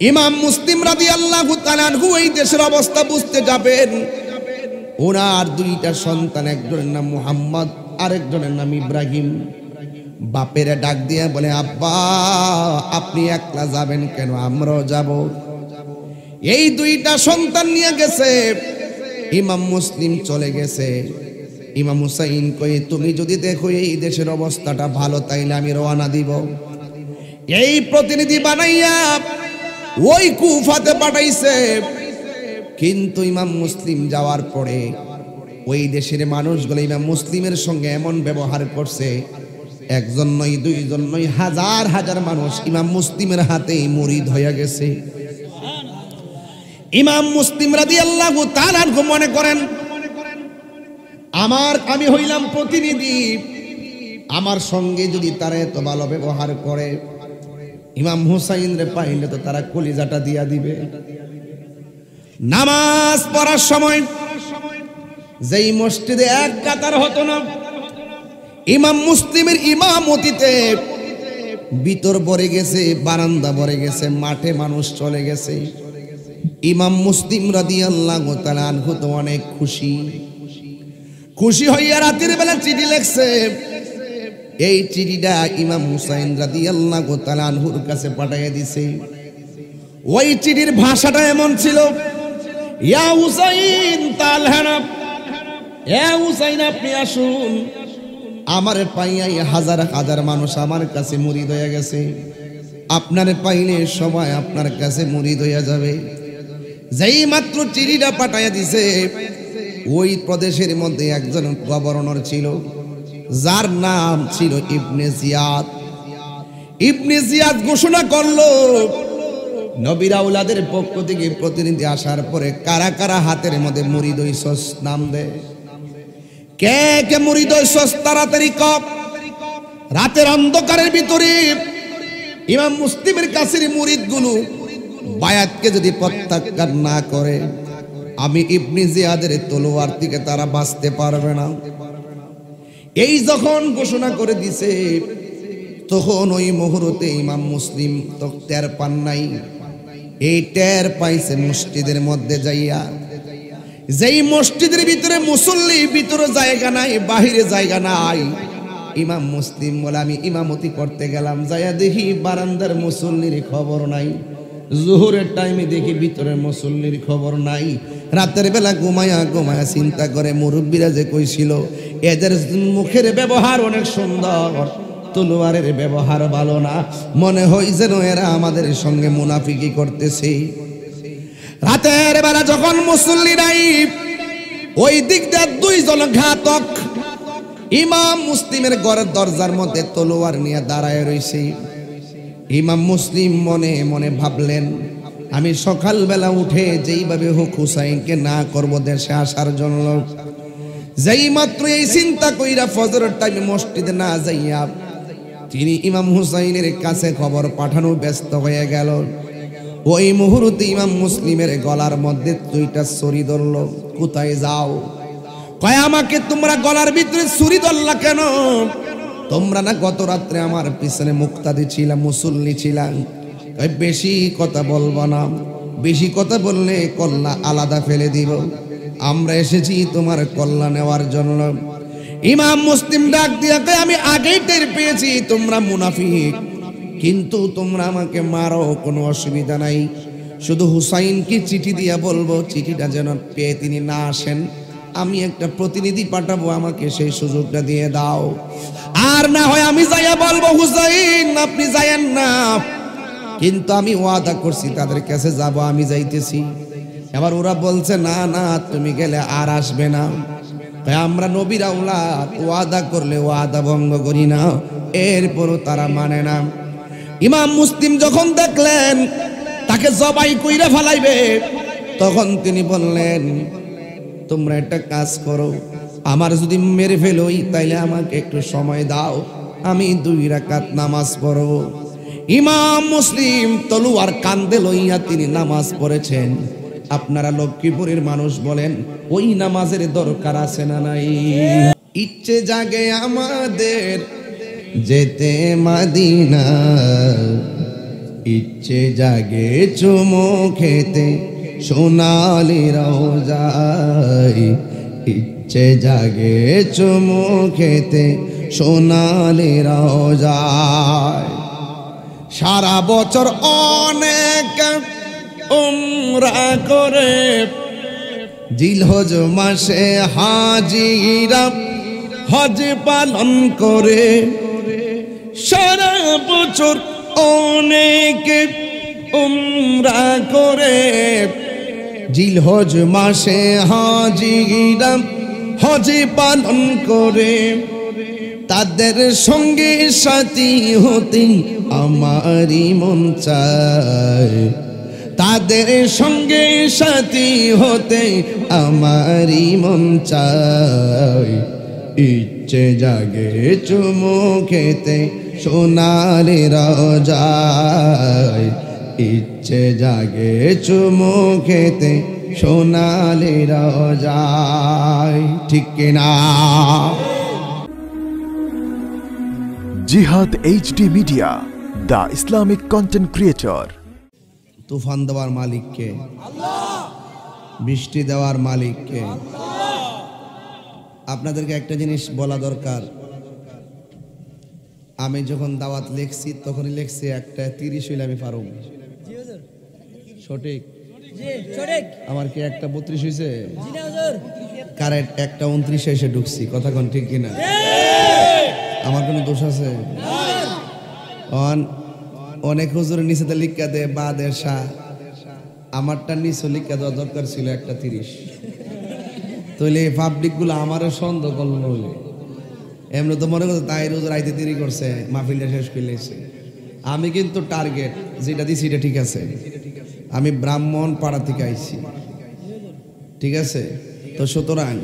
ইমাম মুসলিম রাদিয়াল্লাহু তাআলা আনহু এই দেশের অবস্থা বুঝতে যাবেন। ওনার দুইটা সন্তান, একজনের নাম মুহাম্মদ, আরেকজনের নাম ইব্রাহিম। বাপের ডাক দিয়ে বলে, আব্বা আপনি একলা যাবেন কেন, আমরাও যাব। এই দুইটা সন্তান নিয়ে গেছে। ইমাম মুসলিম চলে গেছে। ইমাম হুসাইন কই, তুমি যদি দেখো এই দেশের অবস্থাটা ভালো, তাইলে আমি রওনা দিব। এই প্রতিনিধি বানাইয়া ওই কুফাতে পাঠাইছে। কিন্তু ইমাম মুসলিম যাওয়ার পরে ওই দেশের মানুষগুলো ইমাম মুসলিমের সঙ্গে এমন ব্যবহার করছে, একজন নয়, দুইজন নয়, হাজার হাজার মানুষ ইমাম মুসলিমের হাতেই মুরিদ হয়ে গেছে। ইমাম মুসলিম রাদিয়াল্লাহু তাআলা আনহু মনে করেন, আমি হইলাম প্রতিনিধি, আমার সঙ্গে যদি তারা এত ভালো ব্যবহার করে, ইমাম হুসাইন রে পাইলে তো তারা কলিজাটা দিয়া দিবে। নামাজ পড়ার সময় যেই মসজিদে এক কাতার হতো না, ইমাম মুসলিমের ইমামতিতে ভিতর ভরে গেছে, বারান্দা ভরে গেছে, মাঠে মানুষ চলে গেছে। ইমাম মুসলিম রাদিয়াল্লাহু তাআলা আনহু তো অনেক খুশি হইয়া রাতের বেলা চিঠি লিখছে। এই চিঠিটা ইমাম হুসাইন রাদিয়াল্লাহু তাআলা আনহুর কাছে পাঠিয়ে দিছে। ওই চিঠির ভাষাটা এমন ছিল, ইয়া হুসাইন তালহানা, এ হুসাইন আপনি আসুন, আমার পাইয়াই হাজার হাজার মানুষ আমার কাছে মুরিদ হয়ে গেছে, আপনারে পাইলে সবাই আপনার কাছে মুরিদ হয়ে যাবে। যেই মাত্র চিঠিটা পাঠাইয়া দিছে, ওই প্রদেশের মধ্যে একজন গভর্নর ছিল, যার নাম ছিল ইবনে জিয়াদ। ইবনে জিয়াদ ঘোষণা করলো, নবীর আওলাদের পক্ষ থেকে প্রতিনিধি আসার পরে কারা কারা হাতের মধ্যে মুরিদ হইছস, নাম দে। কে কে মুরিদ হইছস তাড়াতাড়ি কর। রাতের অন্ধকারের ভিতরে ইমাম মুসলিমের কাছের মুরিদগুলো বায়াতকে যদি প্রত্যাখ্যান না করে, আমি ইবনে জিয়াদের তলোয়ার থেকে তারা বাঁচতে পারবে না। এই যখন ঘোষণা করে দিছে, তখন ওই মুহূর্তে ইমাম মুসলিম তো টের পান নাই। এই টের পাইছে মসজিদের মধ্যে যাইয়া। যেই মসজিদের ভিতরে মুসল্লি, ভিতরে জায়গা নাই, বাহিরে জায়গা নাই। ইমাম মুসলিম বলে, আমি ইমামতি করতে গেলাম, যাইয়া দেখি বারান্দার মুসল্লির খবর নাই। জোহরের টাইমে দেখি ভিতরের মুসল্লির খবর নাই। রাতের বেলা ঘুমায়া ঘুমায়া চিন্তা করে, মুরব্বীরা যে কইছিল এদের মুখের ব্যবহার অনেক সুন্দর, তলোয়ারের ব্যবহার ভালো না, মনে হয় যেন এরা আমাদের সঙ্গে মুনাফিকি করতেছে। রাতের বেলা যখন মুসল্লি নাই, ওই দিক দিয়ে দুইজন ঘাতক ইমাম মুসলিমের ঘরের দরজার মধ্যে তলোয়ার নিয়ে দাঁড়ায় রইছে। ইমাম মুসলিম মনে মনে ভাবলেন, আমি সকালবেলা উঠে যেইভাবে হোক হুসাইনকে না করব দেশে আসার জন্য, যেই মাত্র এই চিন্তা কইরা ফজরের টাইমে মসজিদে না যাইয়া তিনি ইমাম হুসাইনের কাছে খবর পাঠানো ব্যস্ত হয়ে গেল। ওই মুহূর্তে ইমাম মুসলিমের গলার মধ্যে দুইটা ছুরি ধরল। কোথায় যাও? কয়, আমাকে তোমরা গলার ভিতরে ছুরি ধরলা কেন? তোমরা না গত রাত্রে আমার পিছনে মুক্তাদি ছিলাম, মুসল্লি ছিলাম। বেশি কথা বলবো না, বেশি কথা বললে কল্লা আলাদা ফেলে দিব। আমরা এসেছি তোমার কল্লা নেওয়ার জন্য। ইমাম মুসলিম ডাক দিয়া কয়, আমি আগেই টের পেয়েছি তোমরা মুনাফিক, কিন্তু তোমরা আমাকে মারো, কোনো অসুবিধা নাই। শুধু হুসাইনকে চিঠি দিয়া বলবো, চিঠিটা যেন পেয়ে তিনি না আসেন, আমি একটা প্রতিনিধি পাঠাবো, আমাকে সেই সুযোগটা দিয়ে দাও। আর না হয় আমি যাইয়া বলবো, হুসাইন আপনি যায়েন না, কিন্তু আমি ওয়াদা করছি তাদের কাছে যাব, আমি যাইতেছি। এবার ওরা বলছে, না না তুমি গেলে আর আসবে না। আমরা নবীর আওলাদ, ওয়াদা করলে ওয়াদা ভঙ্গ করি না। এরপরও তারা মানে না। ইমাম মুসলিম যখন দেখলেন তাকে জবাই কইরা ফেলাইবে, তখন তিনি বললেন, তোমরা একটা কাজ করো, আমার যদি মেরে ফেলোই তাইলে আমাকে একটু সময় দাও, আমি 2 রাকাত নামাজ পড়ব। ইমাম মুসলিম তলোয়ার কান্দে লইয়া তিনি নামাজ পড়েছেন। আপনারা লক্ষ্মীপুরের মানুষ বলেন, ওই নামাজের দরকার আছে না নাই? ইচ্ছে জাগে আমাদের যেতে মদিনা, ইচ্ছে জাগে চুমু খেতে সোনালি রোজায়, ইচ্ছে জাগে চুমু খেতে সোনালি রোজায়। সারা বছর অনেক উমরা করে জিলহজ মাসে হাজিরা হজ পালন করে। সারা বছর অনেক উমরা করে জিলহজ মাসে হাজিরা হজ পালন করে। তাদের সঙ্গে সাথী হতে আমারই মন চায়, তাদের সঙ্গে সাথী হতে আমারই মন চায়। ইচ্ছে জাগে চুমু খেতে সোনালি রোজায়, ইচ্ছে জাগে চুমু খেতে সোনালি রোজায়। ঠিক কিনা? Jihad HD media, the Islamic content creator. তুফান দেওয়ার মালিককে আল্লাহ, বৃষ্টি দেওয়ার মালিককে আল্লাহ। আপনাদেরকে একটা জিনিস বলা দরকার, আমি যখন দাওয়াত লিখছি তখনই লিখছি 1:30 হইলে আমি পারব। সঠিক? আমার কি 1:32 হয়েছে? কারেক্ট 1:29 এসে ঢুকছি। কথা কোন ঠিক কিনা? আমার কোনো দোষ আছে? অনেক হুজুরের নিচেতে লিখা দেয় বা দেশা, আমারটা নিচে লিখা দেওয়া দরকার ছিল 1:30। তাহলে পাবলিক গুলো আমারও সন্দেহ করলো। এমনি তো মনে করছে তাই হুজুর আইতে দেরি করছে, মাহফিলটা শেষ করে এসে। আমি কিন্তু টার্গেট যেটা দিছি এটা ঠিক আছে। আমি ব্রাহ্মণ পাড়া থেকে আইছি, ঠিক আছে? তো সুতরাং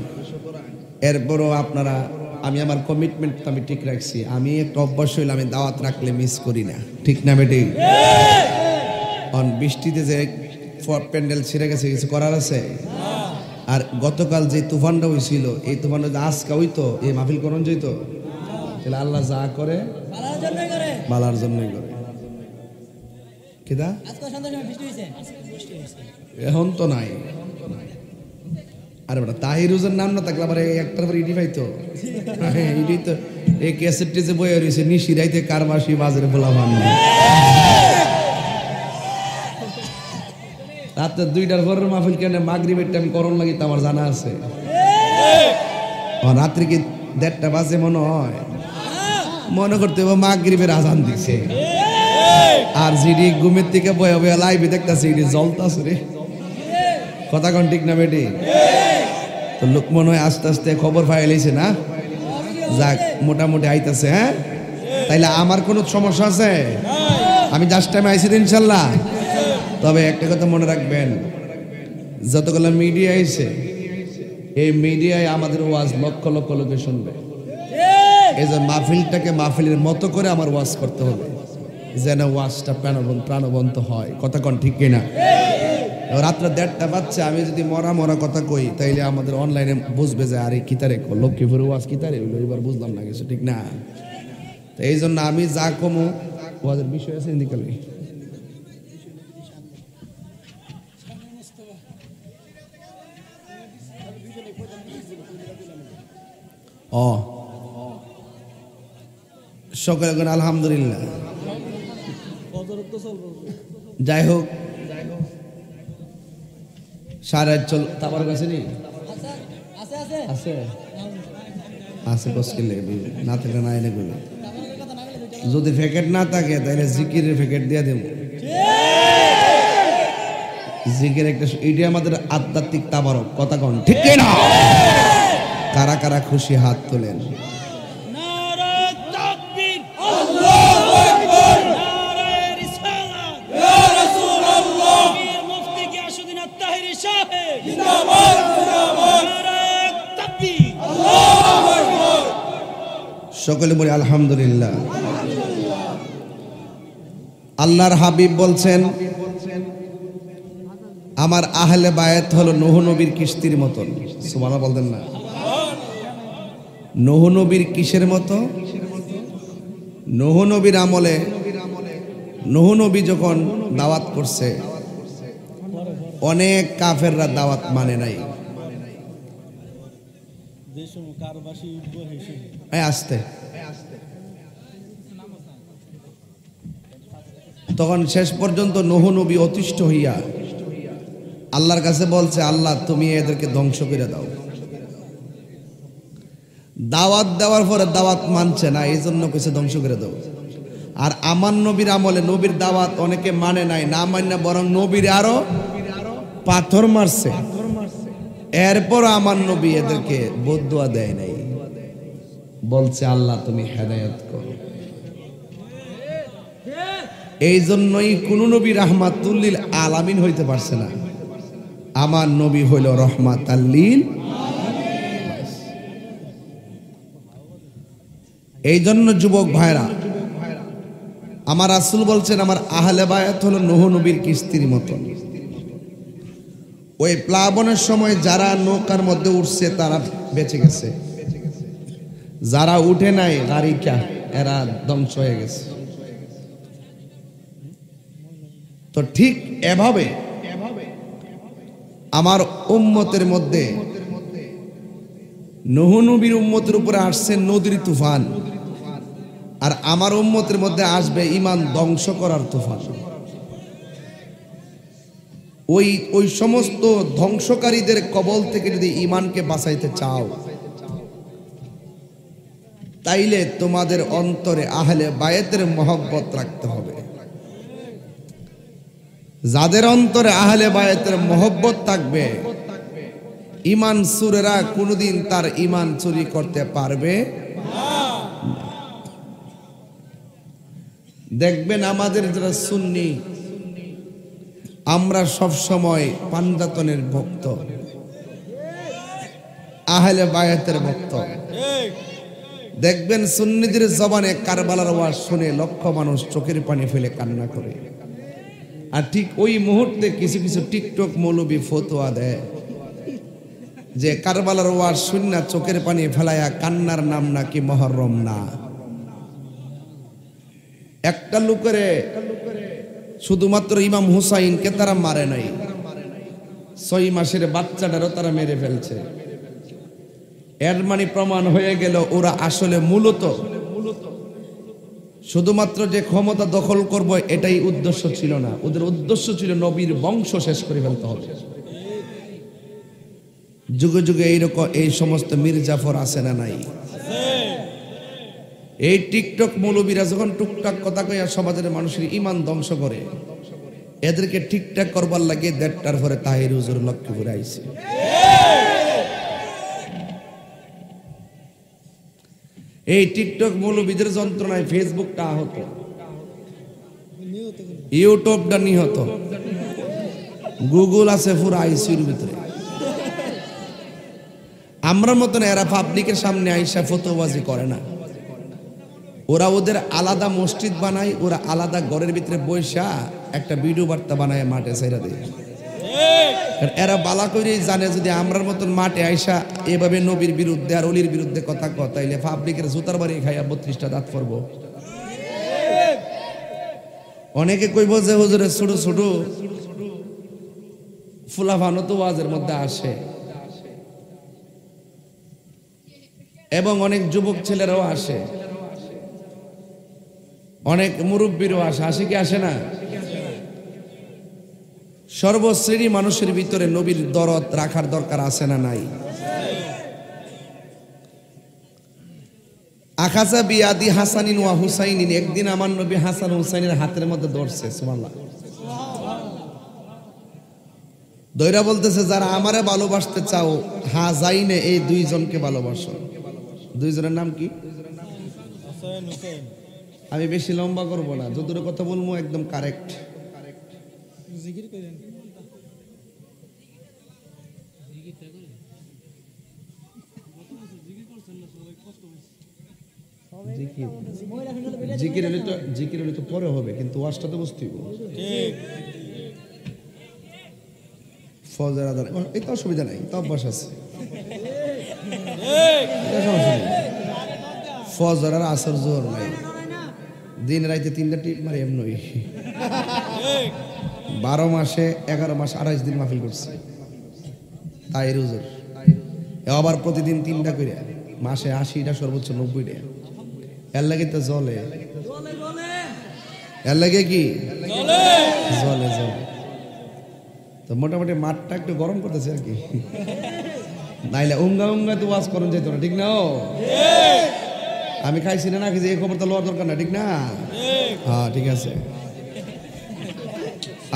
এরপরও আপনারা, আমি আমার কমিটমেন্ট আমি ঠিক রাখছি। আমি একটা অভ্যাস হইলে আমি দাওয়াত রাখলে মিস করি না। ঠিক না বেটি? বৃষ্টিতে যে প্যান্ডেল ছিঁড়ে গেছে, কিছু করার আছে? আর গতকাল যে তুফানটা হয়েছিল, এই তুফানটা যে আজকে হইতো, এই মাহফিল করণ যেত, তাহলে আল্লাহ যা করে বালার জন্যই করে। কিদা এখন তো নাই। আরে বেটা, তাহির হুজুর নাম না থাকলে আবার একটার পর ইডি পাইতো। ইডি তো এই ক্যাসেটটি যে বইয়া রয়েছে, নিশিরাইতে কারবাসি বাজারে বলা ভাবনা। রাতে 2টার পরের মাহফিল কেন মাগরিবের টাইম করণ লাগি, আমার জানা আছে। রাত্রি কি 1:30 বাজে মনে হয়? মনে করতে হবে মাগরিবের আজান দিছে। আর জিডি ঘুমের থেকে বয়া বয়া লাইভে দেখতেছে, ইডি জ্বলতাছে রে। কথা কোন ঠিক না বেটি? তো লোক মনে হয় আস্তে আস্তে খবর ফাইলেছে না, যাক মোটামুটি আইতাছে। হ্যাঁ, তাইলে আমার কোনো সমস্যা আছে? আমি জাস্ট টাইম আইছি ইনশাল্লাহ। তবে একটা কথা মনে রাখবেন, যতগুলো মিডিয়া আইছে, এই মিডিয়ায় আমাদের ওয়াজ লক্ষ লক্ষ লোকে শুনবে। এই যে মাহফিলটাকে মাহফিলের মতো করে আমার ওয়াজ করতে হবে, যেন ওয়াজটা প্রাণবন্ত হয়। কথা কোন ঠিক কিনা? রাত্রে 1:30 বাজছে, আমি যদি মরা মরা কথা কই, তাইলে আমাদের অনলাইনে বুঝবে যে আরে কিতারে লক্ষ্মীপুর ওয়াজ কিতারে হইলো, এবার বুঝলাম না কিছু। ঠিক না? তো এই জন্য আমি যা কমু, ওয়াজের বিষয় আছে নিকালে। সকলে আলহামদুলিল্লাহ। যাই হোক, 8:30 তাবার কাছে নেই আছে আছে কসকিলে না থাকে না এনে কইলে। যদি প্যাকেট না থাকে তাহলে জিকিরের প্যাকেট দিয়ে দেব। জিকির একটা, এটা আমাদের আধ্যাত্মিক তাবারক। কথা কোন ঠিক না? কারা কারা খুশি হাত তোলেন। সকলে বলি আলহামদুলিল্লাহ। আল্লাহর হাবিব বলছেন, আমার আহলে বায়াত হলো নূহ নবীর কিস্তির মতন। সুবহানাল্লাহ বলতেন না? নূহ নবীর কিসের মতো? নূহ নবীর আমলে নূহ নবী যখন দাওয়াত করছে, অনেক কাফেররা দাওয়াত মানে নাই। আসতে তখন শেষ পর্যন্ত নূহ নবী অতিষ্ঠ হইয়া আল্লাহর কাছে বলছে, আল্লাহ তুমি এদেরকে ধ্বংস করে দাও। দাওয়াত দেওয়ার পরে দাওয়াত মানছে না, এই জন্য কিছু ধ্বংস করে দাও। আর আমার নবীর আমলে নবীর দাওয়াত অনেকে মানে নাই, না মানে বরং নবীর আরো পাথর মারছে। এরপর আমার নবী এদেরকে বদদুয়া দেয় নাই, বলছে আল্লাহ তুমি হেদায়েত করো। এই জন্যই কোন নবী রাহমাতুল্লিল আলামিন হইতে পারছে না, আমার নবী হইল রহমাতাল্লিল। এই জন্য যুবক ভাইরা, আমার রাসূল বলছেন আমার আহলে বায়াত হলো নূহ নবীর কিস্তির মতো। ওই প্লাবনের সময় যারা নৌকার মধ্যে উঠছে তারা বেঁচে গেছে, যারা উঠে নাই গারিকা এরা ধ্বংস হয়ে গেছে। তো ঠিক এভাবে আমার উম্মতের মধ্যে নূহ নবীর উম্মতের উপরে আসছে নদীর তুফান, আর আমার উম্মতের মধ্যে আসবে ঈমান ধ্বংস করার তুফান। ওই সমস্ত ধ্বংসকারীদের কবল থেকে যদি ঈমানকে বাঁচাইতে চাও, তাইলে তোমাদের অন্তরে আহলে বায়াতের মহব্বত রাখতে হবে। যাদের অন্তরে আহলে বায়াতের মহব্বত থাকবে, ঈমান চোরেরা কোনোদিন তার ঈমান চুরি করতে পারবে না। দেখবেন আমাদের যারা সুন্নি, আমরা সব সময় পাঞ্জাতনের ভক্ত, আহলে বায়াতের ভক্ত। দেখবেন সুন্নিদের জবানে কারবালার ওয়াজ শুনে লক্ষ মানুষ চোখের পানি ফেলে কান্না করে, আর ঠিক ওই মুহূর্তে কিছু কিছু টিকটক মৌলবী ফতোয়া দেয় যে কারবালার ওয়াজ শুননা চোখের পানি ফেলায়া কান্নার নাম নাকি মুহররম না। একটা লোকের শুধুমাত্র ইমাম হুসাইনকে তারা মারে নাই, 6 মাসের বাচ্চাটারও তারা মেরে ফেলছে। এর মানে প্রমাণ হয়ে গেল ওরা আসলে মূলত শুধুমাত্র যে ক্ষমতা দখল করব এটাই উদ্দেশ্য ছিল না, ওদের উদ্দেশ্য ছিল নবীর বংশ শেষ করে ফেলতে হবে। যুগে যুগে এইরকম এই সমস্ত মীর জাফর আছে না নাই? এই টিকটক মৌলবীরা যখন টুকটাক কথা কইয়া সমাজের মানুষের ঈমান ধ্বংস করে, এদেরকে ঠিকঠাক করবার লাগে 1:30টার পরে তাহির হুজুর লক্ষ্মীপুরে আইছে। এই টিকটক মৌলবীদের যন্ত্রণায় ফেসবুকটা আহত, ইউটিউবটা নিহত, গুগল আছে পুরো আইসিউর ভিতরে। আমরা মতন এরা পাবলিকের সামনে আইসা ফতোয়াবাজি করে না, ওরা ওদের আলাদা মসজিদ বানায়, ওরা আলাদা ঘরের ভিতরে বৈশা একটা ভিডিও বার্তা বানায় মাঠে ছেড়ে দেয়। এরা বালা করেই জানে যদি আমরার মতন মাঠে আইসা এভাবে নবীর বিরুদ্ধে আর অলির বিরুদ্ধে কথা তাইলে পাবলিকের জুতার বাড়ি খাইয়া 32টা দাঁত পড়ব। অনেকে কইব যে হুজুরের ছোট ছোট ফুলাফানো তো ওয়াজের মধ্যে আসে, এবং অনেক যুবক ছেলেরাও আসে, অনেক মুরব্বীরও আসে। আসে কি আসে না? সর্বশ্রেণী মানুষের ভিতরে নবীর দরদ রাখার দরকার আছে না নাই? আখাজা বিয়াদি হাসানিন ওয়া হুসাইনিন, একদিন আমার নবী হাসান হুসাইনের হাতের মধ্যে ধরছে, সুবহানাল্লাহ। দইরা বলতেছে যারা আমারে ভালোবাসতে চাও, হাজাইনে এই দুইজনকে ভালোবাসো। দুইজনের নাম কি? আমি বেশি লম্বা করব না, যতটুকু কথা বলবো একদম কারেক্ট। জিকির হলে তো পরে হবে, কিন্তু ওয়াজটা তো বুঝতে হবে। ফজর আদান এটা অসুবিধা নাই, তো অভ্যাস আছে। ফজর আর আসর জোহর নাই, দিন রাইতে 3টা টিপ মারি এমনই। 12 মাসে 11 মাস 28 দিন মাহফিল করছে তাই হুজুর আবার প্রতিদিন 3টা করে মাসে 80টা সর্বোচ্চ 90টা এর লাগে তো জ্বলে এর লাগে কি জ্বলে তো মোটামুটি মাঠটা একটু গরম করতেছে আর কি নাইলে উঙ্গা উঙ্গা তো ওয়াজ করেন যাইতো না ঠিক না আমি খাইছি না নাকি যে এই খবর তো লওয়ার দরকার না ঠিক না হ্যাঁ ঠিক আছে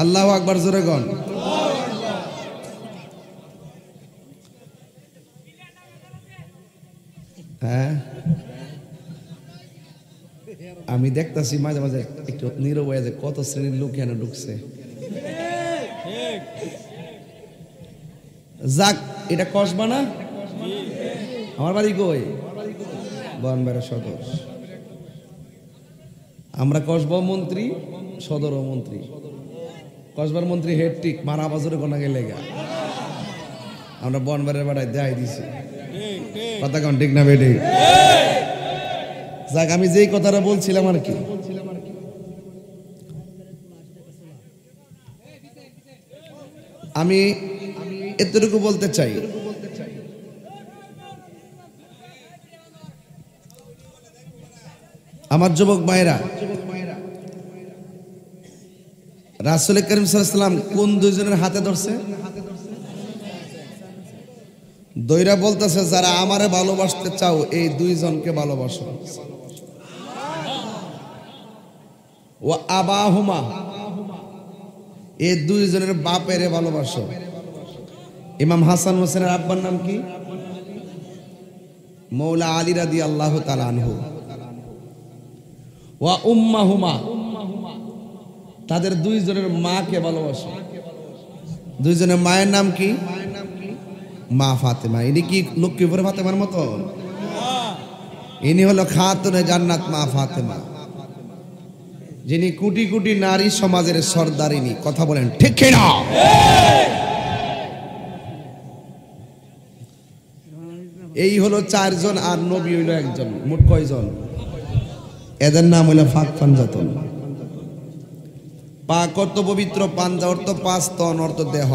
আল্লাহু আকবার জোরে গন হ্যাঁ আমি দেখতাছি মাঝে মাঝে একটু নীরব হয়ে যায় কত শ্রেণীর লোক এখানে ঢুকছে যাক এটা কসবা না আমার বাড়ি কই বনবেড়া সদর আমরা কসবা মন্ত্রী সদর মন্ত্রী কসবার মন্ত্রী হেড ঠিক মারা বাজারে কোনা গেলে আমরা বনবেড়ার বেড়ায় দেখাই দিছি কথা কোন ঠিক না বেটি যাক আমি যেই কথাটা বলছিলাম আর কি আমি এতটুকু বলতে চাই আমার যুবক ভাইরা রাসূল করিম সাল্লাল্লাহু আলাইহি ওয়াসাল্লাম কোন দুইজনের হাতে ধরছে দইরা বলতেছে যারা আমারে ভালোবাসতে চাও এই দুইজনকে ভালোবাসো ও আবাহুমা এই দুইজনের বাপেরে ভালোবাসো ইমাম হাসান হোসেনের আব্বার নাম কি মৌলা আলী রাদিয়াল্লাহু তাআলা আনহু ওয়া উম্মাহুমা তাদের দুইজনের মাকে ভালোবাসো দুইজনের মায়ের নাম কি মা ফাতেমা ইনি কি লক্ষ্মীপুর ফাতেমার মতো ইনি হলো খাতুনে জান্নাত মা ফাতেমা যিনি কোটি কোটি নারী সমাজের সর্দারিনী কথা বলেন ঠিক কিনা এই হলো 4 জন আর নবী হইল একজন মোট কয়জন এদের নাম হইল ফাক পাঞ্জাতন পাক অর্থ পবিত্র পাঞ্জা অর্থ 5 তন অর্থ দেহ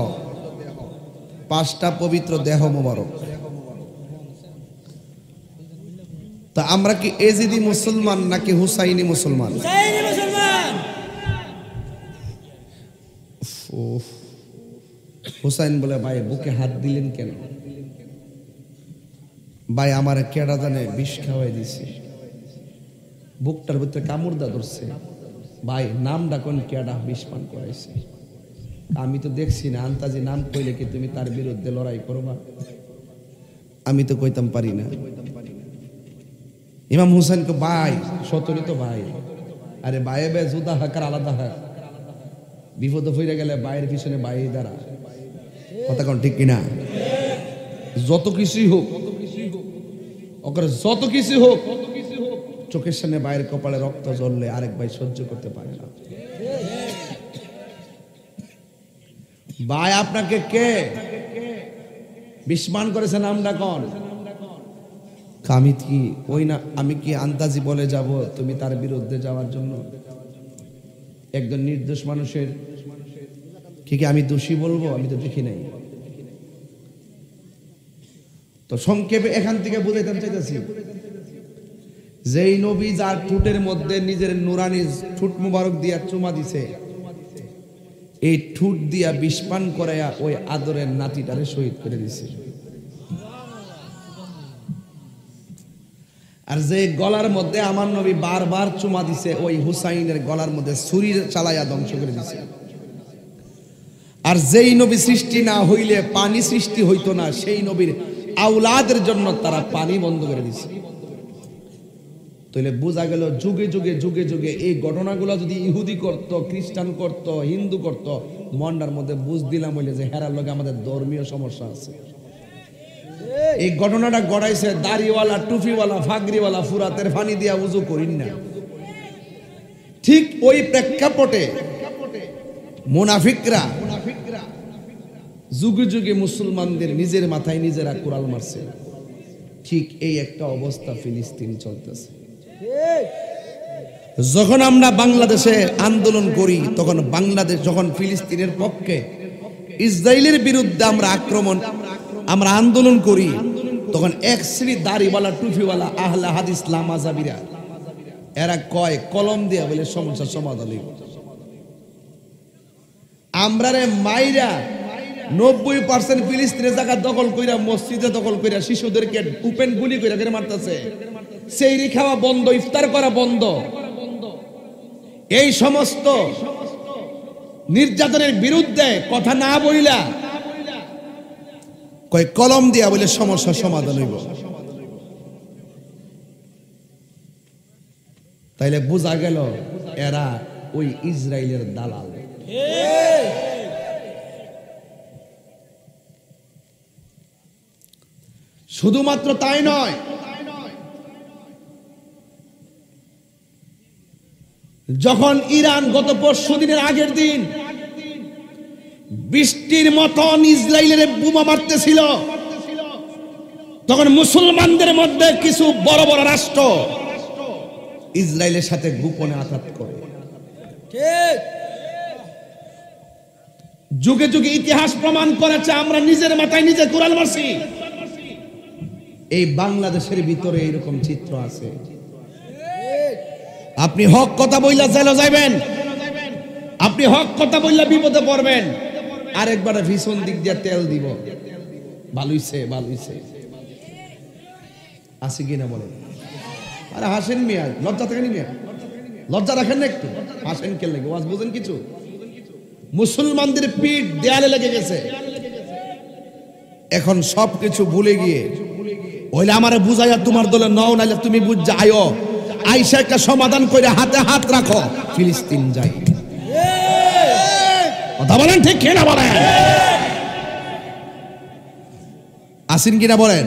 5টা পবিত্র দেহ মোবারক তা আমরা কি এজিদি মুসলমান নাকি হুসাইনি মুসলমান হুসাইনি মুসলমান হুসাইন বলে ভাই বুকে হাত দিলেন কেন ভাই আমার কেডা জানে বিষ খাওয়াই দিছে বুকটার ভিতরে কামড় দা ধরছে ভাই নামটা কোন কেডা বিষ পান করাইছে আমি তো দেখছি না আন্তাজি নাম কইলে কি তুমি তার বিরুদ্ধে লড়াই করবা আমি তো কইতাম পারি না ইমাম হুসাইন কো ভাই সতরি তো ভাই আরে ভাইয়ে বে জুদা হাকার আলাদা হাক বিপদ হইরা গেলে ভাইয়ের পিছনে ভাই দাঁড়া কথা কোন ঠিক কিনা যত কিছুই হোক ওকরে যত কিছু হোক চোখের সামনে ভাইয়ের কপালে রক্ত জ্বললে আরেক ভাই সহ্য করতে পারে না ভাই আপনাকে কে বিস্মান করেছে নামটা কোন আমি কি ওই না আমি কি আন্তাজি বলে যাব তুমি তার বিরুদ্ধে যাওয়ার জন্য একজন নির্দোষ মানুষের কি আমি দোষী বলবো আমি তো দেখি নাই তো সংক্ষেপে এখান থেকে বুঝাইতে চাইতেছি যেই নবী যার ঠোঁটের মধ্যে নিজের নুরানি ঠোঁট মুবারক দিয়া চুমা দিছে এই ঠোঁট দিয়া বিস্পান করায়া ওই আদরের নাতিটারে শহীদ করে দিছে আর যে গলার মধ্যে আমার নবী বারবার চুমা দিছে ওই হুসাইনের গলার মধ্যে ছুরি চালাইয়া ধ্বংস করে দিছে আর যেই নবী সৃষ্টি না হইলে পানি সৃষ্টি হইতো না সেই নবীর আওলাদের জন্য তারা পানি বন্ধ করে দিছে তাহলে বোঝা গেল যুগে যুগে যুগে যুগে এই ঘটনাগুলো যদি ইহুদি করত খ্রিস্টান করত হিন্দু করত মন্ডার মধ্যে বুঝ দিলাম হইলে যে হেরার লগে আমাদের ধর্মীয় সমস্যা আছে এই ঘটনাটা গড়াইছে দাড়িওয়ালা টুপিওয়ালা ফাগরিওয়ালা ফুরাতের পানি দিয়া উজু করিন না ঠিক ওই প্রেক্ষাপটে মুনাফিকরা যুগে যুগে মুসলমানদের নিজের মাথায় নিজেরা কুড়াল মারছে ঠিক এই একটা অবস্থা ফিলিস্তিন চলতেছে যখন আমরা বাংলাদেশে আন্দোলন করি, তখন বাংলাদেশ যখন ফিলিস্তিনের পক্ষে ইসরায়েলের বিরুদ্ধে আমরা আন্দোলন করি, তখন এক শ্রেণী দাড়িওয়ালা টুপিওয়ালা আহলে হাদিস লামাজাবিরা এরা কয় কলম দিয়া বলে সমস্যার সমাধান হইব। আমরা রে মাইরা 90% ফিলিস্তিনের জায়গা দখল কইরা, মসজিদে দখল কইরা, শিশুদেরকে ওপেন গুলি কইরা করে মারতেছে। সেইরি খাওয়া বন্ধ, ইফতার করা বন্ধ। এই সমস্ত নির্যাতনের বিরুদ্ধে কথা না বইলা কয় কলম দিয়া বলে সমস্যার সমাধান হইব। তাইলে বোঝা গেল এরা ওই ইসরায়েলের দালাল। শুধুমাত্র তাই নয়, যখন ইরান গত পরশু দিনের আগের দিন বৃষ্টির মতন ইসরায়েলের বোমা মারতেছিল, তখন মুসলমানদের মধ্যে কিছু বড় বড় রাষ্ট্র ইসরায়েলের সাথে গোপনে আঘাত করে। ঠিক, যুগে যুগে ইতিহাস প্রমাণ করেছে, আমরা নিজের মাথায় নিজে কুড়াল মারছি। এই বাংলাদেশের ভিতরে এরকম চিত্র আছে। আপনি হক কথা বইলা জেলে যাইবেন, আপনি হক কথা বইলা বিপদে পড়বেন, আরেকবার ভীষণ দিক দিয়ে তেল দিব, ভালোইছে ভালোইছে আছে কিনা বলেন। আরে হাসেন মিয়া, লজ্জা থাকেনি মিয়া, লজ্জা রাখেন না একটু, হাসেন কে লাগে, ওয়াজ বুঝেন কিছু? মুসলমানদের পিঠ দেয়ালে লেগে গেছে। এখন সবকিছু ভুলে গিয়ে ওইলে আমারে বুঝাইয়া তোমার দলে নও, নাইলে তুমি বুঝা আয়ো, আইসা একটা সমাধান করে হাতে হাত রাখো, ফিলিস্তিন যাই। কথা বলেন ঠিক কিনা বলেন? আসেন কিনা বলেন?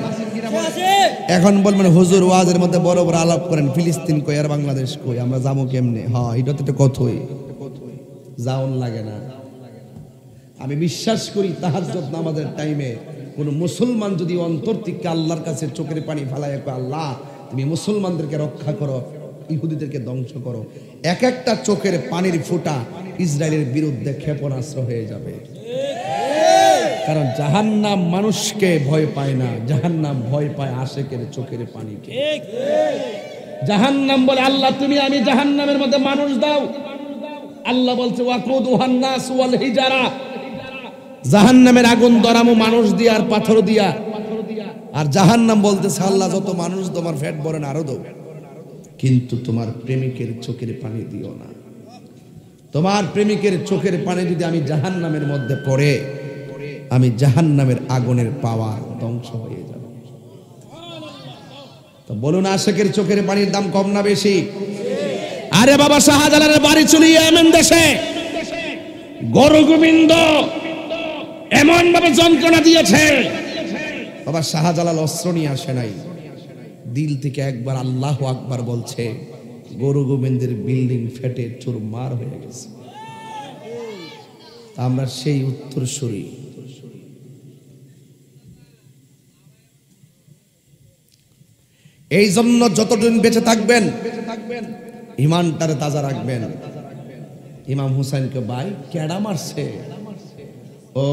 এখন বলবেন হুজুর ওয়াজের মধ্যে বড় বড় আলাপ করেন, ফিলিস্তিন কই আর বাংলাদেশ কই, আমরা যাবো কেমনে? হ্যাঁ, এটা তো কথাই, যাওন লাগে না। আমি বিশ্বাস করি তাহাজ্জুদ নামাজের টাইমে কোন মুসলমান যদি অন্তর থেকে আল্লাহর কাছে চোখের পানি ফেলায়, আল্লাহ তুমি মুসলমানদেরকে রক্ষা করো, ইহুদিদেরকে ধ্বংস করো, এক একটা চোখের পানির ফোঁটা ইসরায়েলের বিরুদ্ধে ক্ষেপণাস্ত্র হয়ে যাবে। কারণ জাহান্নাম মানুষকে ভয় পায় না, জাহান্নাম ভয় পায় আশেকের চোখের পানিকে। জাহান্নাম বলে আল্লাহ তুমি আমি জাহান্নামের মধ্যে মানুষ দাও। আল্লাহ বলছে ওয়াকুদুহান নাস ওয়াল হিজারা, জাহান্নামের আগুন ধরামো মানুষ দিয়া আর পাথর দিয়া। আর জাহান্নাম বলতেছে আল্লাহ যত মানুষ তোমার পেট ভরে না আরো দাও, কিন্তু তোমার প্রেমিকের চোখের পানি দিও না। তোমার প্রেমিকের চোখের পানি যদি আমি জাহান্নামের মধ্যে পড়ে, আমি জাহান্নামের আগুনের পাওয়ার ধ্বংস হয়ে যাব। তো বলুন আশেকের চোখের পানির দাম কম না বেশি? আরে বাবা শাহজালালের বাড়ি চলে এমন দেশে গরু গোবিন্দ এমন ভাবে যন্ত্রণা দিয়েছে, বাবা শাহজালাল অস্ত্র নিয়ে আসে নাই, দিল থেকে একবার আল্লাহু আকবার বলছে, গরু গোবিন্দের বিল্ডিং ফেটে চুরমার হয়ে গেছে। আমরা সেই উত্তরসূরি। এই জন্য যতদিন বেঁচে থাকবেন ইমানটারে তাজা রাখবেন। ইমাম হুসাইনকে ভাই কেডা মারছে? ও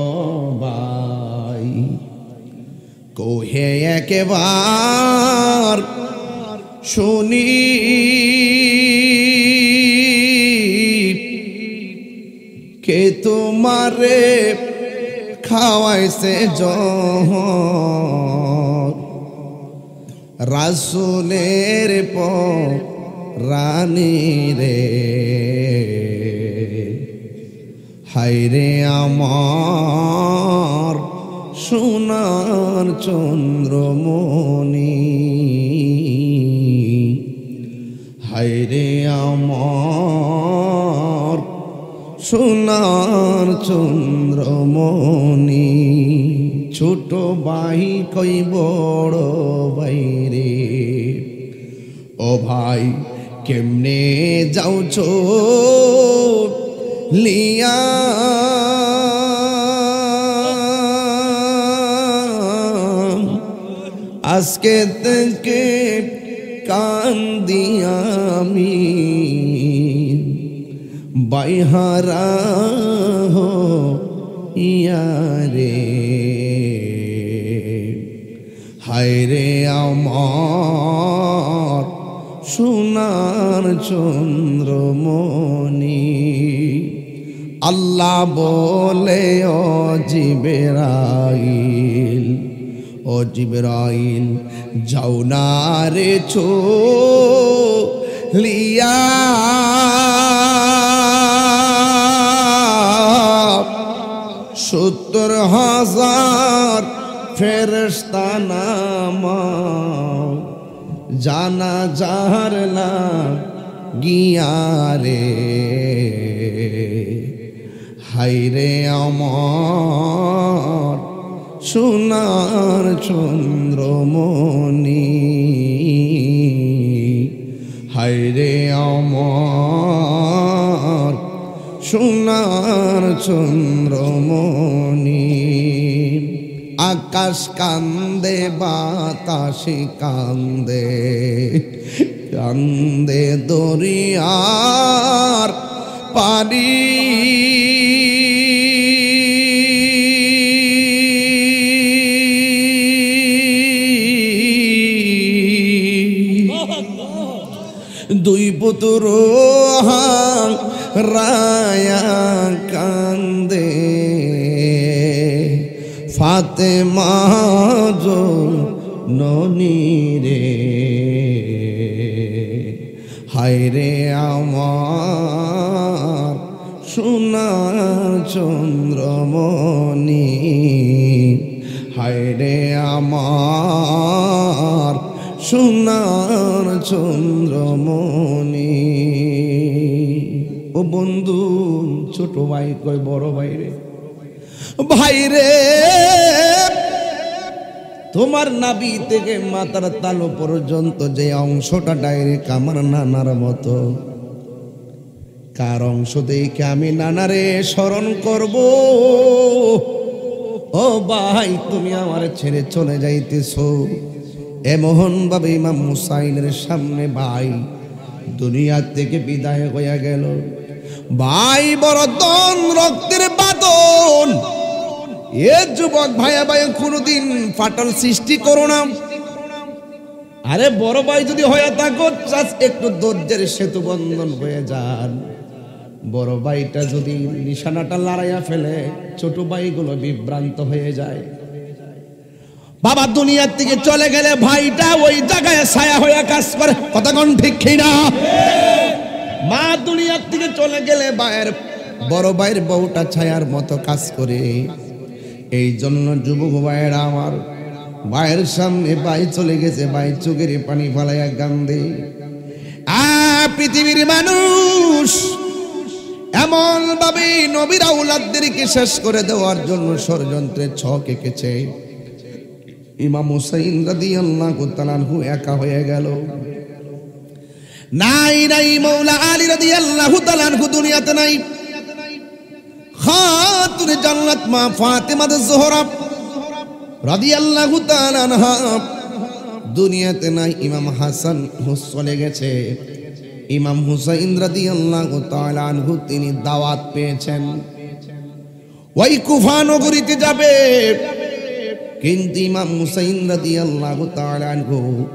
ভাই কোহে একবার শুনি, কে তোমারে খাওয়াইছে জহর, রাসূলের রানী রে, হায়রে আমার সোনার চন্দ্রমণি, হায়রে আমার সোনার চন্দ্রমণি। ছোট ভাই কই বড় ভাই রে, ও ভাই কেমনে যাও লিয়া, আজকে থেকে কান্দি আমি বাইহারা হো ইয়ারে হায় রে আমার সোনার চন্দ্রমণি আল্লাহ বলে ও জিবরাইল যাও না রে লিয়া 70,000 ফেরেশতা নামাও জানাজার লাগিয়া রে হায়রে আমার সোনার চন্দ্রমণি হায়রে আমার সোনার চন্দ্রমণি আকাশ কান্দে বাতাসে কান্দে কান্দে দরিয়ার পানি দুই পুত্র রায়া কান্দে ফাতেমা জননী রে হায়রে আমার সোনার চন্দ্রমণি হায়রে আমার সোনার চন্দ্রমণি ও বন্ধু ছোট ভাই কয় বড় ভাই রে ভাই রে তোমার নাভি থেকে মাথার তালু পর্যন্ত যে অংশটা ডাইরেক্ট আমার নানার মতো কার অংশ দেখে আমি নানারে স্মরণ করব ও ভাই তুমি আমার ছেড়ে চলে যাইতেছো এমন ভাবে ইমাম হুসাইনের সামনে ভাই দুনিয়া থেকে বিদায় হয়ে গেল ভাই বড় দন রক্তের বাদন এ যুবক ভাইয়া ভাই কোনদিন ফাটল সৃষ্টি করো না আরে বড় ভাই যদি হয়ে থাকো একটু ধৈর্যের সেতু বন্ধন হয়ে যান বড় ভাইটা যদি নিশানাটা লড়াইয়া ফেলে ছোট ভাইগুলো বিভ্রান্ত হয়ে যায় বাবা দুনিয়ার থেকে চলে গেলে ভাইটা ওই জায়গায় ছায়া হয়ে কাজ করে কথা কোন ঠিক না মা দুনিয়ার থেকে চলে গেলে বড় ভাইয়ের বউটা ছায়ার মতো কাজ করে এই জন্য যুবক ভাইয়েরা আমার ভাইয়ের সামনে ভাই চলে গেছে ভাই চোখের পানি ফালাইয়া কান্দে পৃথিবীর মানুষ এমন ভাবে নবীর আওলাদদেরকে শেষ করে দেওয়ার জন্য ষড়যন্ত্রের ছক এঁকেছে ইমাম হুসাইন রাদিয়াল্লাহু তাআলা আনহু একা হয়ে গেল নাই মাওলা আলী রাদিয়াল্লাহু তাআলা আনহু দুনিয়াতে নাই খাতুন জান্নাত মা ফাতেমা জোহরা রাদিয়াল্লাহু তাআলা আনহা দুনিয়াতে নাই ইমাম হাসান চলে গেছে ইমাম হুসাইন রাদিয়াল্লাহু তাআলা আনহু তিনি দাওয়াত পেয়েছেন ওই কুফা নগরীতে যাবে কিন্তু ইমাম হুসাইন রাদিয়াল্লাহু তাআলা আনহু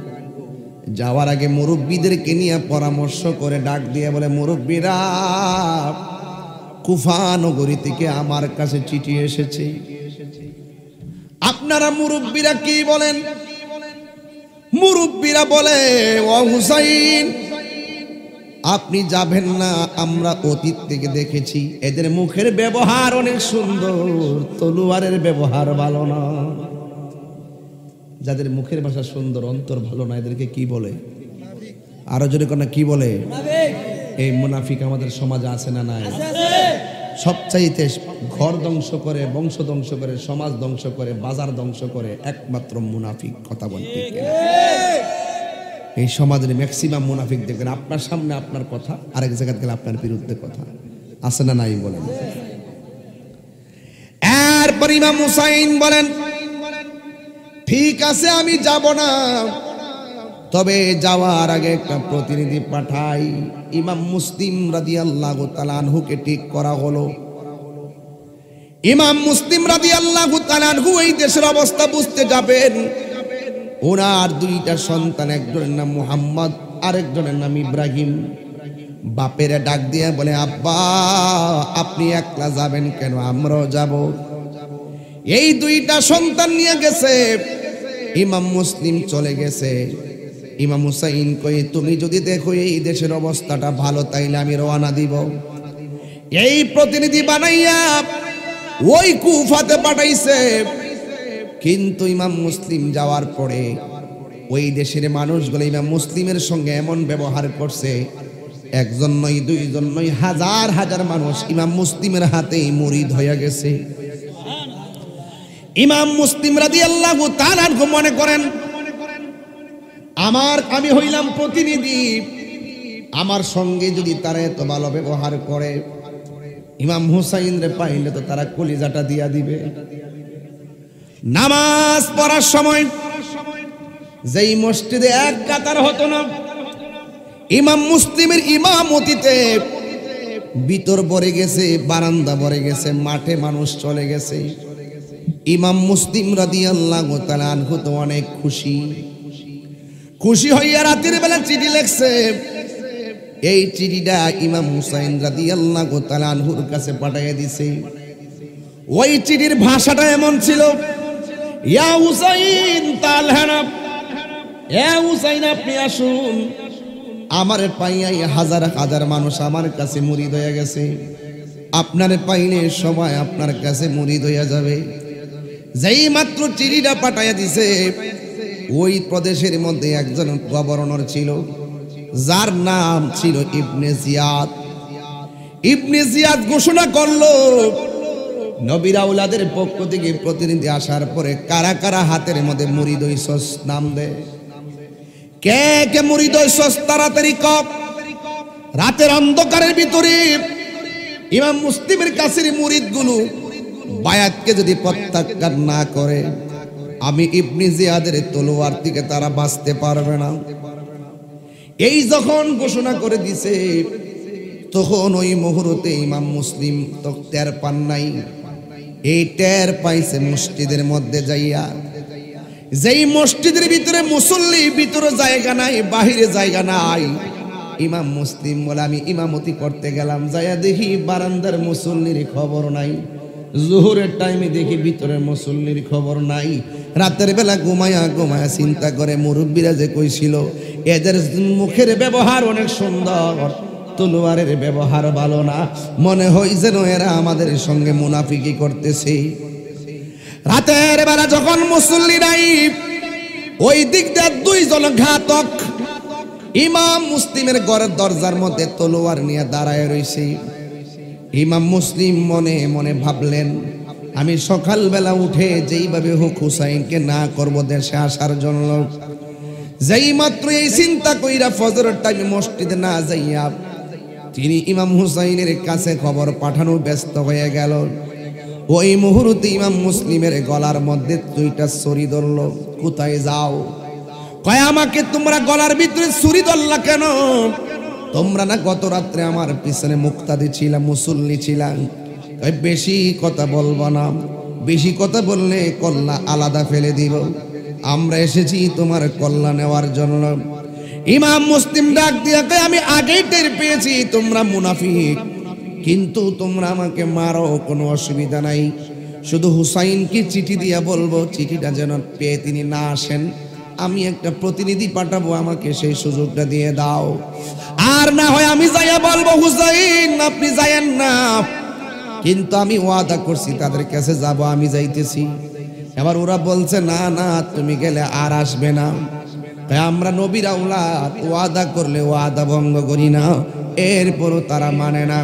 যাওয়ার আগে মুরব্বীদেরকে নিয়ে পরামর্শ করে ডাক দিয়ে বলে মুরব্বীরা কুফা নগরী থেকে আমার কাছে চিঠি এসেছে আপনারা মুরব্বীরা কি বলেন মুরব্বীরা বলে ও হুসাইন আপনি যাবেন না আমরা অতীত থেকে দেখেছি এদের মুখের ব্যবহার অনেক সুন্দর তলোয়ারের ব্যবহার ভালো না যাদের মুখের ভাষা সুন্দর অন্তর ভালো না এদেরকে কি বলে আরো জোরে কোন কি বলে এই মুনাফিক আমাদের সমাজে আছে না নাই সবচাইতে ঘর ধ্বংস করে বংশ ধ্বংস করে সমাজ ধ্বংস করে বাজার ধ্বংস করে একমাত্র মুনাফিক কথা বলতে এই সমাজের ম্যাক্সিমাম মুনাফিক দেখবেন আপনার সামনে আপনার কথা আরেক জায়গায় গেলে আপনার বিরুদ্ধে কথা আছে না নাই বলেন এরপর ইমাম হুসাইন বলেন ঠিক আছে আমি যাব না তবে যাওয়ার আগে একটা প্রতিনিধি পাঠাই। ইমাম মুসলিম রাদিয়াল্লাহু তাআলা আনহুকে ঠিক করা হলো। ইমাম মুসলিম রাদিয়াল্লাহু তাআলা আনহু এই দেশের অবস্থা বুঝতে যাবেন। ওনার দুইটা সন্তান, একজনের নাম মুহাম্মদ, আরেকজনের নাম ইব্রাহিম। বাপের ডাক দিয়ে বলে, আব্বা আপনি একলা যাবেন কেন, আমরাও যাব। এই দুইটা সন্তান নিয়ে গেছে। ইমাম মুসলিম চলে গেছে। ইমাম হুসাইন কই, তুমি যদি দেখো এই দেশের অবস্থাটা ভালো, তাইলে আমি রওনা দিব। এই প্রতিনিধি বানাইয়া ওই কুফাতে পাঠাইছে। কিন্তু ইমাম মুসলিম যাওয়ার পরে ওই দেশের মানুষগুলো ইমাম মুসলিমের সঙ্গে এমন ব্যবহার করছে, একজন নয়, দুইজন নয়, হাজার হাজার মানুষ ইমাম মুসলিমের হাতেই মুরিদ হয়ে গেছে। ইমাম মুসলিম রাদিয়াল্লাহু তাআলা আনহু মনে করেন, আমি হইলাম প্রতিনিধি, আমার সঙ্গে যদি তারা এত ভালো ব্যবহার করে, ইমাম হুসাইন রে পাইলে তো তারা কলিজাটা দিয়া দিবে। নামাজ পড়ার সময় যেই মসজিদে এক কাতার হতো না, ইমাম মুসলিমের ইমামতিতে ভিতর ভরে গেছে, বারান্দা ভরে গেছে, মাঠে মানুষ চলে গেছে। ইমাম মুসলিম রাদিয়াল্লাহু তাআলা আনহু তো অনেক খুশি হইয়া রাতের বেলা চিঠি লিখছে। এই চিঠিটা ইমাম হুসাইন রাদিয়াল্লাহু তাআলা আনহুর কাছে পাঠিয়ে দিছে। ওই চিঠির ভাষাটা এমন ছিল, ইয়া হুসাইন তালহানা, ইয়া হুসাইন আপনি আসুন, আমার পাইয়াই হাজার হাজার মানুষ আমার কাছে মুরিদ হয়ে গেছে, আপনার পাইলে সবাই আপনার কাছে মুরিদ হইয়া যাবে। যেই মাত্র চিঠিটা পাঠাইয়া দিছে, ওই প্রদেশের মধ্যে একজন গভর্নর ছিল, যার নাম ছিল ইবনে জিয়াদ। ইবনে জিয়াদ ঘোষণা করলো, নবীর আওলাদের পক্ষ থেকে প্রতিনিধি আসার পরে কারা কারা হাতের মধ্যে মুরিদ হইছস নাম দে। কে কে মুরিদ হইছস তাড়াতাড়ি কর। রাতের অন্ধকারের ভিতরে ইমাম মুসলিমের কাছের মুরিদগুলো বায়াতকে যদি প্রত্যাখ্যান না করে, আমি ইবনে জিয়াদের তলোয়ার থেকে তারা বাঁচতে পারবে না। এই যখন ঘোষণা করে দিছে, তখন ওই মুহূর্তে ইমাম মুসলিম তো টের পান নাই। এই টের পাইছে মসজিদের মধ্যে যাইয়া। যেই মসজিদের ভিতরে মুসল্লি, ভিতরে জায়গা নাই, বাহিরে জায়গা নাই। ইমাম মুসলিম বলে, আমি ইমামতি করতে গেলাম, যাইয়া দেখি বারান্দার মুসল্লির খবর নাই। জোহরের টাইমে দেখি ভিতরের মুসল্লির খবর নাই। রাতের বেলা ঘুমায়া ঘুমায়া চিন্তা করে, মুরব্বীরা যে কইছিল এদের মুখের ব্যবহার অনেক সুন্দর, তলোয়ারের ব্যবহার ভালো না, মনে হয় যেন এরা আমাদের সঙ্গে মুনাফিকি করতেছে। রাতের বেলা যখন মুসল্লি নাই, ওই দিক দিয়ে দুইজন ঘাতক ইমাম মুসলিমের ঘরের দরজার মধ্যে তলোয়ার নিয়ে দাঁড়ায় রইছে। ইমাম মুসলিম মনে মনে ভাবলেন, আমি সকালবেলা উঠে যেইভাবে হোক হুসাইনকে না করব দেশে আসার জন্য, যেই মাত্র এই চিন্তা কইরা ফজরের টাইমে মসজিদে না যাইয়া তিনি ইমাম হুসাইনের কাছে খবর পাঠানো ব্যস্ত হয়ে গেল। ওই মুহূর্তে ইমাম মুসলিমের গলার মধ্যে দুইটা ছুরি ধরল। কোথায় যাও? কয়, আমাকে তোমরা গলার ভিতরে ছুরি ধরলা কেন? তোমরা না গত রাত্রে আমার পিছনে মুক্তাদি ছিলাম, মুসল্লি ছিলাম। বেশি কথা বলবো না, বেশি কথা বললে কল্লা আলাদা ফেলে দিব। আমরা এসেছি তোমার কল্লা নেওয়ার জন্য। ইমাম মুসলিম ডাক দিয়া কয়, আমি আগেই টের পেয়েছি তোমরা মুনাফিক, কিন্তু তোমরা আমাকে মারো, কোনো অসুবিধা নাই। শুধু হুসাইনকে চিঠি দিয়া বলবো, চিঠিটা যেন পেয়ে তিনি না আসেন, আমি একটা প্রতিনিধি পাঠাবো, আমাকে সেই সুযোগটা দিয়ে দাও। আর না হয় আমি যাইয়া বলবো, হুসাইন আপনি যায়েন না, কিন্তু আমি ওয়াদা করছি তাদের কাছে যাব, আমি যাইতেছি। এবার ওরা বলছে, না না তুমি গেলে আর আসবে না। আমরা নবীর আওলাদ, ওয়াদা করলে ওয়াদা ভঙ্গ করি না। এরপরও তারা মানে না।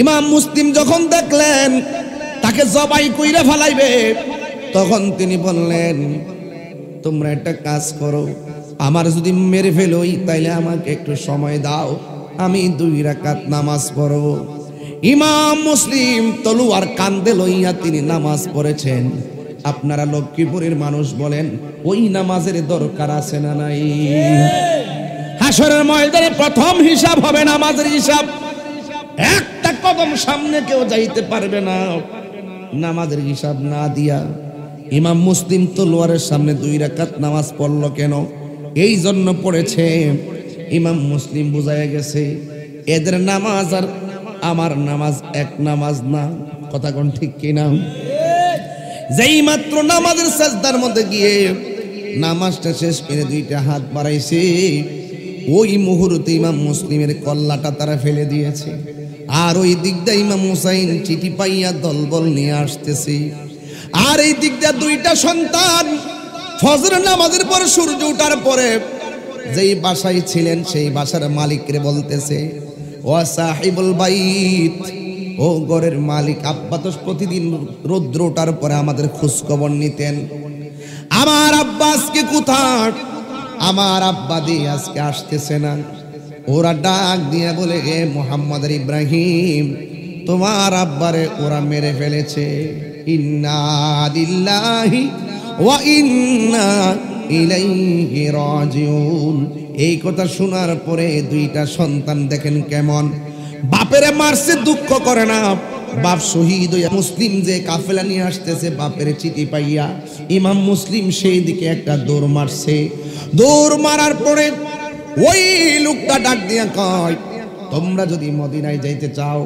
ইমাম মুসলিম যখন দেখলেন তাকে জবাই কইরা ফেলাইবে, তখন তিনি বললেন, তোমরা একটা কাজ করো, আমার যদি মেরে ফেলোই তাইলে আমাকে একটু সময় দাও, আমি 2 রাকাত নামাজ পড়ব। ইমাম মুসলিম তলোয়ার কান্দে লইয়া তিনি নামাজ পড়েছেন। আপনারা লক্ষ্মীপুরের মানুষ বলেন ওই নামাজের দরকার আছে না নাই? হাসরের ময়দানে প্রথম হিসাব হবে নামাজের হিসাব। একটা কদম সামনে কেউ যাইতে পারবে না নামাজের হিসাব না দিয়া। ইমাম মুসলিম তলোয়ারের সামনে 2 রাকাত নামাজ পড়লো কেন? এই জন্য পড়েছে, ইমাম মুসলিম বুঝাইয়া গেছে এদের নামাজ আর আমার নামাজ এক নামাজ না। কথা কোন ঠিক কিনা? যেই মাত্র নামাজের সাজদার মধ্যে গিয়ে নামাজটা শেষ করে 2টা হাত বাড়াইছে, ওই মুহূর্তে ইমাম মুসলিমের কল্লাটা তারা ফেলে দিয়েছে। আর ওই দিকটা ইমাম হুসাইন চিঠি পাইয়া দলবল নিয়ে আসতেছে। আর এই দিকটা 2টা সন্তান ফজর নামাজের পর সূর্য ওঠার পরে যেই বাসায় ছিলেন সেই বাসার মালিকরে বলতেছে, ও সাহিবুল বাইত, ও ঘরের মালিক, আব্বা তো প্রতিদিন রৌদ্র ওঠার পরে আমাদের খোঁজ খবর নিতেন। আমার আব্বা আজকে কোথায়? আমার আব্বা দিয়ে আজকে আসতেছে না। ওরা ডাক দিয়ে বলে, এ মুহাম্মদ ইব্রাহিম, তোমার আব্বারে ওরা মেরে ফেলেছে। ইন্না লিল্লাহি ওয়া ইন্না ইলাইহি রাজিউন। এই কথা শোনার পরে 2টা সন্তান দেখেন কেমন, বাপেরে মারছে দুঃখ করে না, বাপ শহীদ হইয়া মুসলিম যে কাফেলা নিয়ে আসতেছে বাপের চিঠি পাইয়া ইমাম মুসলিম সেই দিকে একটা দৌড় মারছে। দৌড় মারার পরে ওই লোকটা ডাক দিয়া কয়, তোমরা যদি মদিনায় যাইতে চাও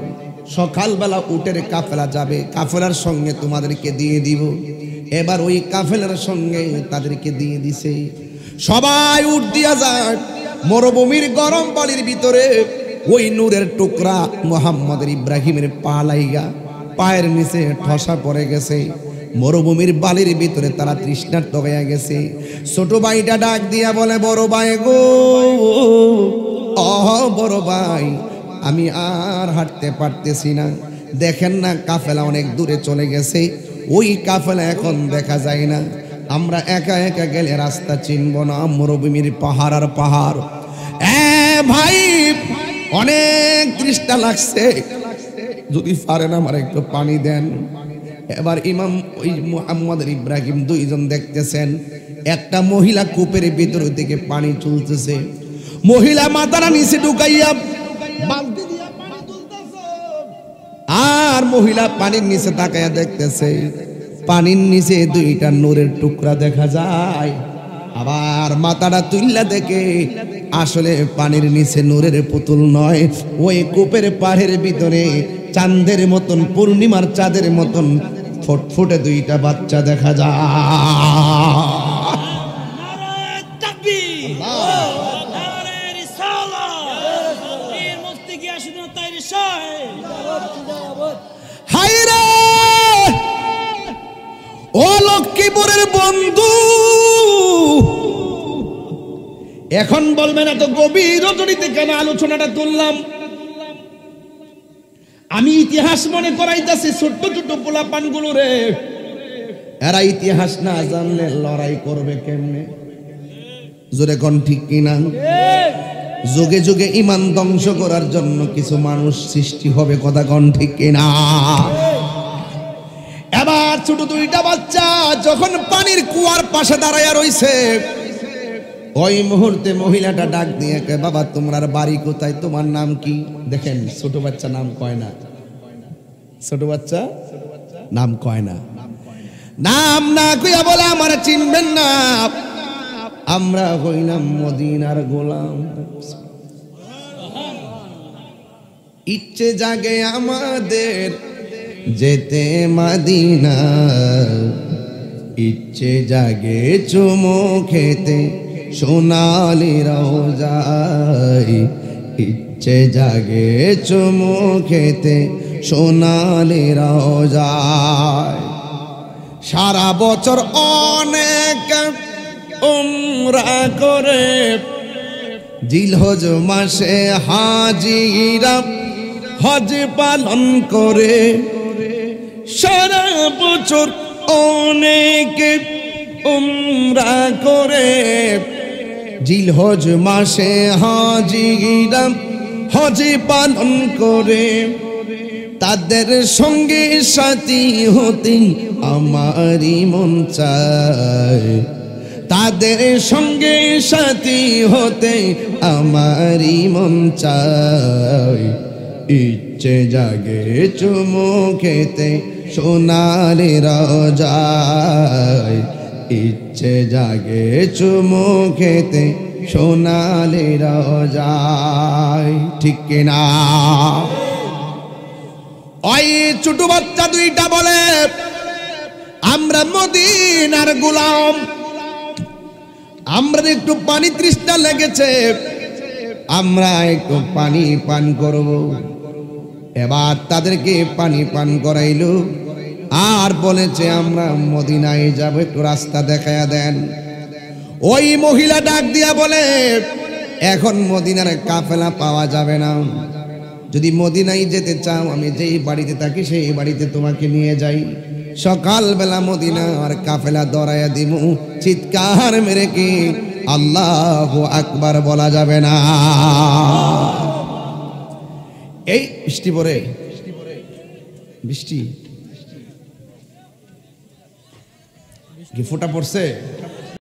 সকালবেলা উটের কাফেলা যাবে, কাফেলার সঙ্গে তোমাদেরকে দিয়ে দিব। এবার ওই কাফেলার সঙ্গে তাদেরকে দিয়ে দিছে। সবাই উট দিয়া যায় মরুভূমির গরম বালির ভিতরে। ওই নূরের টুকরা মুহাম্মদ ইব্রাহিমের পা লাইগা পায়ের নিচে ঠসা পড়ে গেছে। মরুভূমির বালির ভিতরে তারা তৃষ্ণার্ত হয়ে গেছে। ছোট ভাইটা ডাক দিয়া বলে, বড় ভাই গো, বড় ভাই, আমি আর হাঁটতে পারতেছি না। দেখেন না কাফেলা অনেক দূরে চলে গেছে, ওই কাফেলা এখন দেখা যায় না। আমরা একা একা গেলে রাস্তা চিনব না, মরুভূমির পাহাড় আর পাহাড়। ভাই, অনেক তৃষ্ণা লাগছে, যদি পারেন আমার একটু পানি দেন। এবার ইমাম ওই মুহাম্মদ ইব্রাহিম 2 জন দেখতেছেন, একটা মহিলা কূপের ভিতর থেকে পানি তুলতেছে। মহিলা মাথাটা নিচে ঢুকাইয়া বালতি দিয়া পানি তুলতেছে, আর মহিলা পানির নিচে তাকাইয়া দেখতেছে। পানির নিচে 2টা নূরের টুকরা দেখা যায়। আবার মাথাটা তুললা দেখে আসলে পানির নিচে নূরের পুতুল নয়, ওই কূপের পাড়ের ভিতরে চাঁদের মতন, পূর্ণিমার চাঁদের মতন ফুটফুটে 2টা বাচ্চা দেখা যায়। হায়রে ও লক্ষ্মীপুরের বন্ধু, এখন বলবেন এত গভীর রজনীতে কেন আলোচনাটা তুললাম? আমি ইতিহাস মনে করাইতেছি ছোট্ট ছোট্ট পোলাপান গুলো রে, এরা ইতিহাস না জানলে লড়াই করবে কেমনে? জোরে কোন ঠিক কিনা? যুগে যুগে ইমান ধ্বংস করার জন্য কিছু মানুষ সৃষ্টি হবে, কথা কোন ঠিক কিনা? এবার ছোট 2টা বাচ্চা যখন পানির কুয়ার পাশে দাঁড়াইয়া রইছে, ওই মুহূর্তে মহিলাটা ডাক দিয়ে, বাবা তোমার বাড়ি কোথায়, তোমার নাম কি? দেখেন ছোট বাচ্চা নাম কয় না, ছোট বাচ্চা নাম কয় না। নাম না কইয়া বলে, আমার চিনবেন না, আমরা হইলাম মদিনার গোলাম। ইচ্ছে জাগে আমাদের যেতে মদিনা, ইচ্ছে জাগে চুমু খেতে সোনালি রওজায়, ইচ্ছে জাগে চুমু খেতে সোনালি রওজায়। সারা বছর অনেক উমরা করে, জিলহজ মাসে হাজিরা হজ পালন করে। সারা বছর অনেক উমরা করে, জিলহজ মাসে হাজিরা হজ পালন করে। তাদের সঙ্গে সাথী হতে আমারই মন চায়, তাদের সঙ্গে সাথী হতে আমারই মন চায়। ইচ্ছে জাগে চুমু খেতে সোনালি রোজায়, ইচ্ছে জাগে চুমু খেতে সোনালি রোজায়। ঠিক কিনা? ওই ছোট বাচ্চা দুইটা বলে আমরা মদিনার গোলাম, আমরা একটু পানি তৃষ্ণা লেগেছে, আমরা একটু পানি পান করব। এবার তাদেরকে পানি পান করাইল আর বলেছে আমরা মদিনায় যাব, একটু রাস্তা দেখায়া দেন। ওই মহিলা ডাক দিয়া বলে এখন মদিনার কাফেলা পাওয়া যাবে না, যদি মদিনায় যেতে চাও আমি যেই বাড়িতে থাকি সেই বাড়িতে তোমাকে নিয়ে যাই। সকালবেলা মদিনার কাফেলা দরাইয়া দিমু, চিৎকার মেরে কি আল্লাহু আকবার বলা যাবে না। এই বৃষ্টি পড়ে, বৃষ্টি কি ফোঁটা পড়ছে?